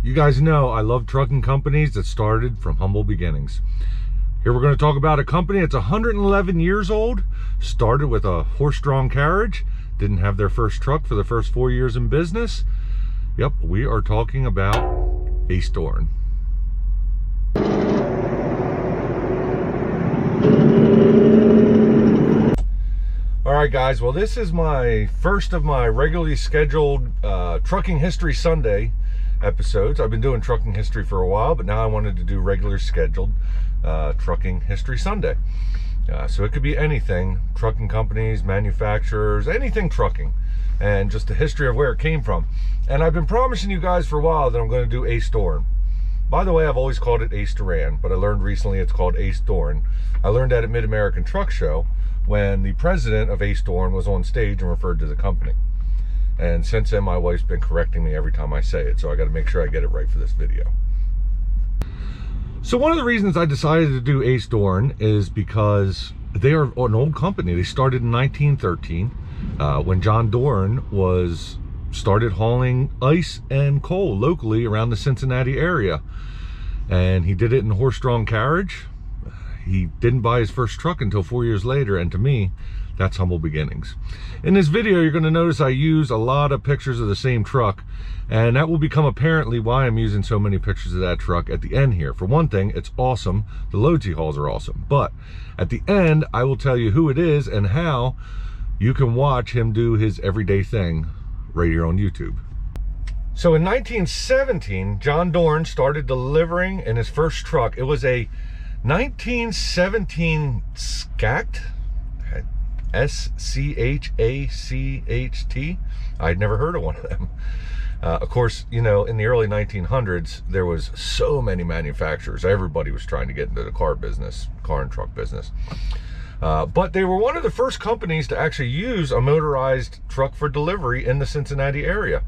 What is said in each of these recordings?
You guys know I love trucking companies that started from humble beginnings. Here we're going to talk about a company that's 111 years old, started with a horse-drawn carriage, didn't have their first truck for the first 4 years in business. Yep, we are talking about Ace Dorne. Alright guys, well this is my first of my regularly scheduled Trucking History Sunday episodes. I've been doing Trucking History for a while, but now I wanted to do regular scheduled Trucking History Sunday. So it could be anything, trucking companies, manufacturers, anything trucking, and just the history of where it came from. And I've been promising you guys for a while that I'm going to do Ace Dorne. By the way, I've always called it Ace Doran, but I learned recently it's called Ace Dorne. I learned that at Mid-American Truck Show when the president of Ace Dorne was on stage and referred to the company. And since then, my wife's been correcting me every time I say it, so I got to make sure I get it right for this video. So one of the reasons I decided to do Ace Dorne is because they are an old company. They started in 1913 when John Dorne started hauling ice and coal locally around the Cincinnati area. And he did it in a horse-drawn carriage. He didn't buy his first truck until 4 years later, and to me, that's humble beginnings. In this video, you're going to notice I use a lot of pictures of the same truck, and that will become apparently why I'm using so many pictures of that truck at the end here. For one thing, it's awesome. The loads he hauls are awesome. But at the end, I will tell you who it is and how you can watch him do his everyday thing right here on YouTube. So in 1917, John Dorne started delivering in his first truck. It was a 1917 Schacht, S-C-H-A-C-H-T. I'd never heard of one of them. Of course, you know, in the early 1900s, there was so many manufacturers. Everybody was trying to get into the car business, car and truck business. But they were one of the first companies to actually use a motorized truck for delivery in the Cincinnati area.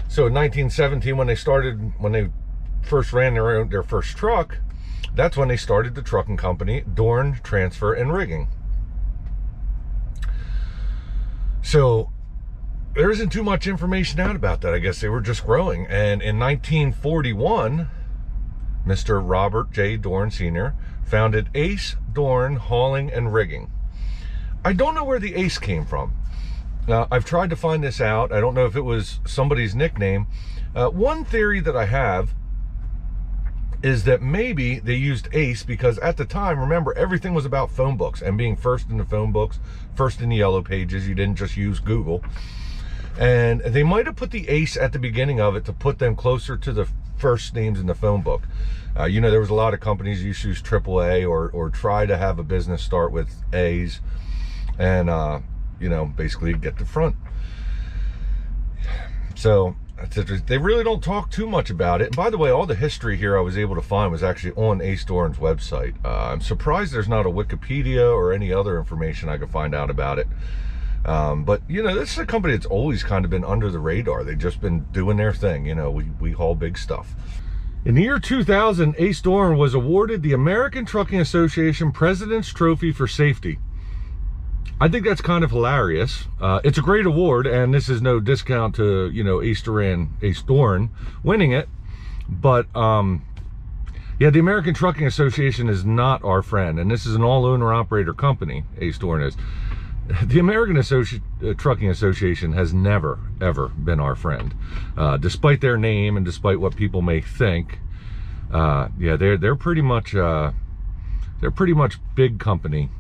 So in 1917, when they first ran their first truck, that's when they started the trucking company, Dorne Transfer and Rigging. So there isn't too much information out about that. I guess they were just growing. And in 1941, Mr. Robert J. Dorne Sr. founded Ace Dorne Hauling and Rigging. I don't know where the Ace came from. Now, I've tried to find this out. I don't know if it was somebody's nickname. One theory that I have is that maybe they used Ace because at the time, remember, everything was about phone books and being first in the phone books, first in the yellow pages. You didn't just use Google. And they might have put the Ace at the beginning of it to put them closer to the first names in the phone book. You know, there was a lot of companies used to use AAA or try to have a business start with A's and, you know, basically get the front. So they really don't talk too much about it. And by the way, all the history here I was able to find was actually on Ace Dorne's website. I'm surprised there's not a Wikipedia or any other information I could find out about it. But, you know, this is a company that's always kind of been under the radar. They've just been doing their thing. You know, we haul big stuff. In the year 2000, Ace Dorne was awarded the American Trucking Association President's Trophy for Safety. I think that's kind of hilarious. It's a great award, and this is no discount to, you know, Ace Dorne winning it. But, yeah, the American Trucking Association is not our friend, and this is an all-owner-operator company, Ace Dorne is. The American Trucking Association has never, ever been our friend. Despite their name and despite what people may think, yeah, they're pretty much big company.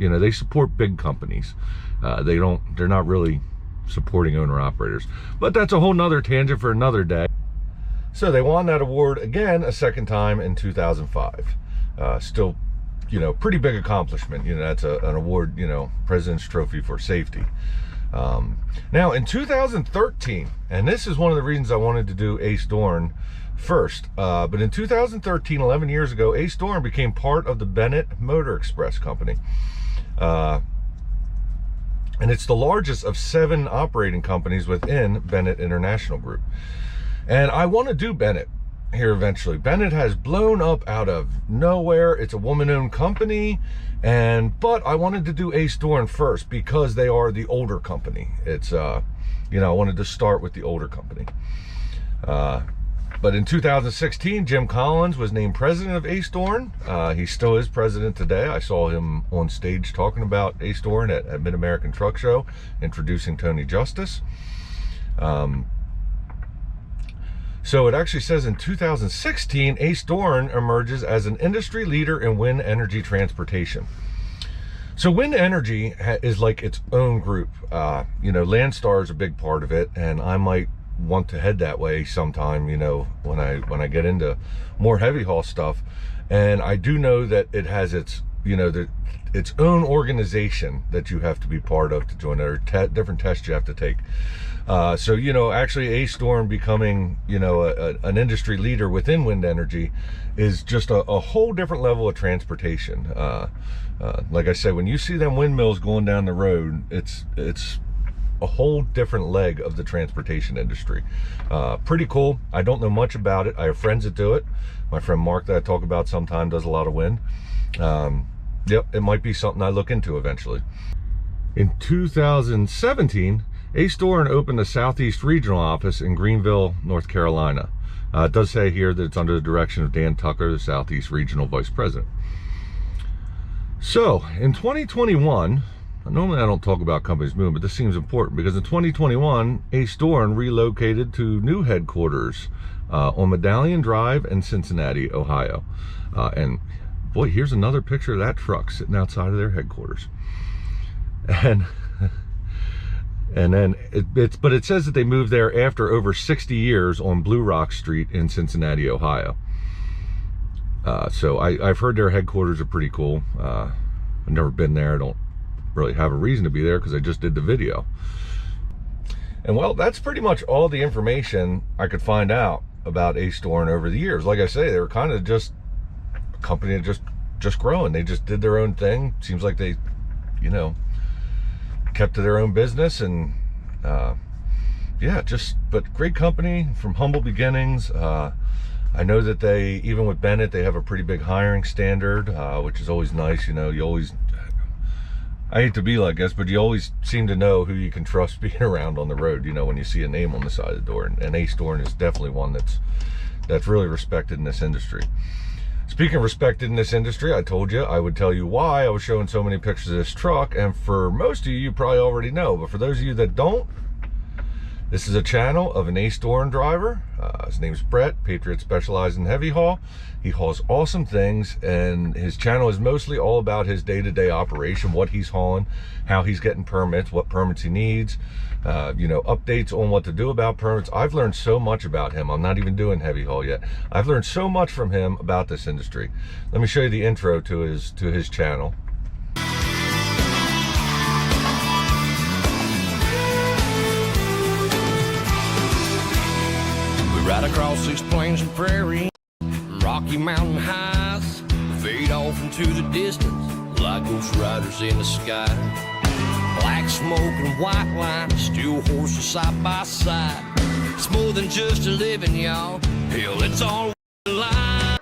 You know, they support big companies. They're not really supporting owner-operators. But that's a whole nother tangent for another day. So they won that award again a second time in 2005. Still, you know, pretty big accomplishment. You know, that's an award, you know, President's Trophy for Safety. Now in 2013, and this is one of the reasons I wanted to do Ace Dorne first, but in 2013, 11 years ago, Ace Dorne became part of the Bennett Motor Express company. And it's the largest of 7 operating companies within Bennett International Group. And I want to do Bennett here eventually. Bennett has blown up out of nowhere. It's a woman-owned company, but I wanted to do Ace Dorne first because they are the older company. It's you know, I wanted to start with the older company. But in 2016, Jim Collins was named president of Ace Dorne. He still is president today. I saw him on stage talking about Ace Dorne at Mid-American Truck Show, introducing Tony Justice. So it actually says in 2016, Ace Dorne emerges as an industry leader in wind energy transportation. So wind energy is like its own group. You know, Landstar is a big part of it, and I might want to head that way sometime, you know, when I get into more heavy haul stuff. And I do know that it has its, you know, its own organization that you have to be part of to join. There are different tests you have to take. So, you know, actually Ace Dorne becoming, you know, an industry leader within wind energy is just a whole different level of transportation. Like I said, when you see them windmills going down the road, it's a whole different leg of the transportation industry. Pretty cool. I don't know much about it. I have friends that do it. My friend Mark that I talk about sometime does a lot of wind. Yep, it might be something I look into eventually. In 2017, Ace Dorne opened a Southeast Regional office in Greenville, North Carolina. It does say here that it's under the direction of Dan Tucker, the Southeast Regional Vice President. So, in 2021, normally I don't talk about companies moving, but this seems important because in 2021, Ace Dorne relocated to new headquarters on Medallion Drive in Cincinnati, Ohio. And boy, here's another picture of that truck sitting outside of their headquarters. And then but it says that they moved there after over 60 years on Blue Rock Street in Cincinnati, Ohio. So I've heard their headquarters are pretty cool. I've never been there. I don't really have a reason to be there because I just did the video. And well, that's pretty much all the information I could find out about Ace Dorne over the years. Like I say, they were kind of just a company that just growing. They just did their own thing. Seems like they, you know, kept to their own business, and yeah, but great company from humble beginnings. I know that they, even with Bennett, they have a pretty big hiring standard, which is always nice. You know, you always, I hate to be like this, but you always seem to know who you can trust being around on the road, you know, when you see a name on the side of the door. And Ace Dorne is definitely one that's really respected in this industry. Speaking of respected in this industry, I told you I would tell you why I was showing so many pictures of this truck. And for most of you, you probably already know. But for those of you that don't, this is a channel of an Ace Dorne driver. His name's Brett. Patriot specializes in heavy haul. He hauls awesome things, and his channel is mostly all about his day-to-day operation, what he's hauling, how he's getting permits, what permits he needs, you know, updates on what to do about permits. I've learned so much about him. I'm not even doing heavy haul yet. I've learned so much from him about this industry. Let me show you the intro to his channel. Right across these plains and prairies, Rocky Mountain highs, fade off into the distance like ghost riders in the sky. Black smoke and white line, steel horses side by side. It's more than just a living, y'all. Hell, it's all life.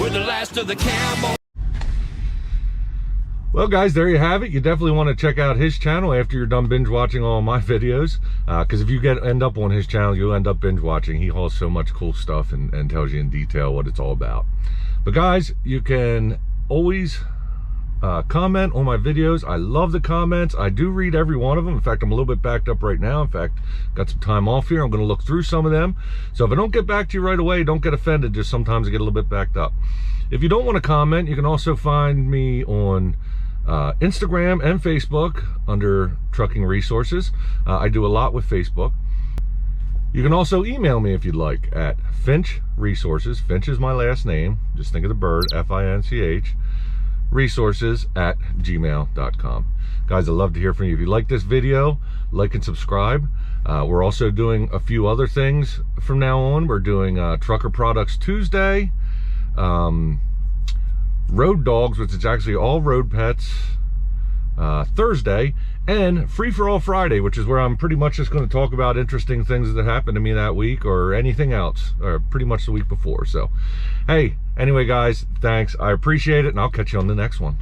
We're the last of the cowboys. Well, guys, there you have it. You definitely want to check out his channel after you're done binge watching all my videos, because if you end up on his channel, you'll end up binge watching. He hauls so much cool stuff and tells you in detail what it's all about. But guys, you can always comment on my videos. I love the comments. I do read every one of them. In fact, I'm a little bit backed up right now. In fact, got some time off here. I'm going to look through some of them. So if I don't get back to you right away, don't get offended. Just sometimes I get a little bit backed up. If you don't want to comment, you can also find me on Instagram and Facebook under Trucking Resources. I do a lot with Facebook. You can also email me if you'd like at Finch Resources. Finch is my last name. Just think of the bird, F-I-N-C-H, resources@gmail.com. Guys, I'd love to hear from you. If you like this video, like and subscribe. We're also doing a few other things from now on. We're doing Trucker Products Tuesday, Road Dogs, which is actually all road pets, Thursday, and Free for All Friday, which is where I'm pretty much just going to talk about interesting things that happened to me that week or anything else, or pretty much the week before. So, hey, anyway, guys, thanks. I appreciate it, and I'll catch you on the next one.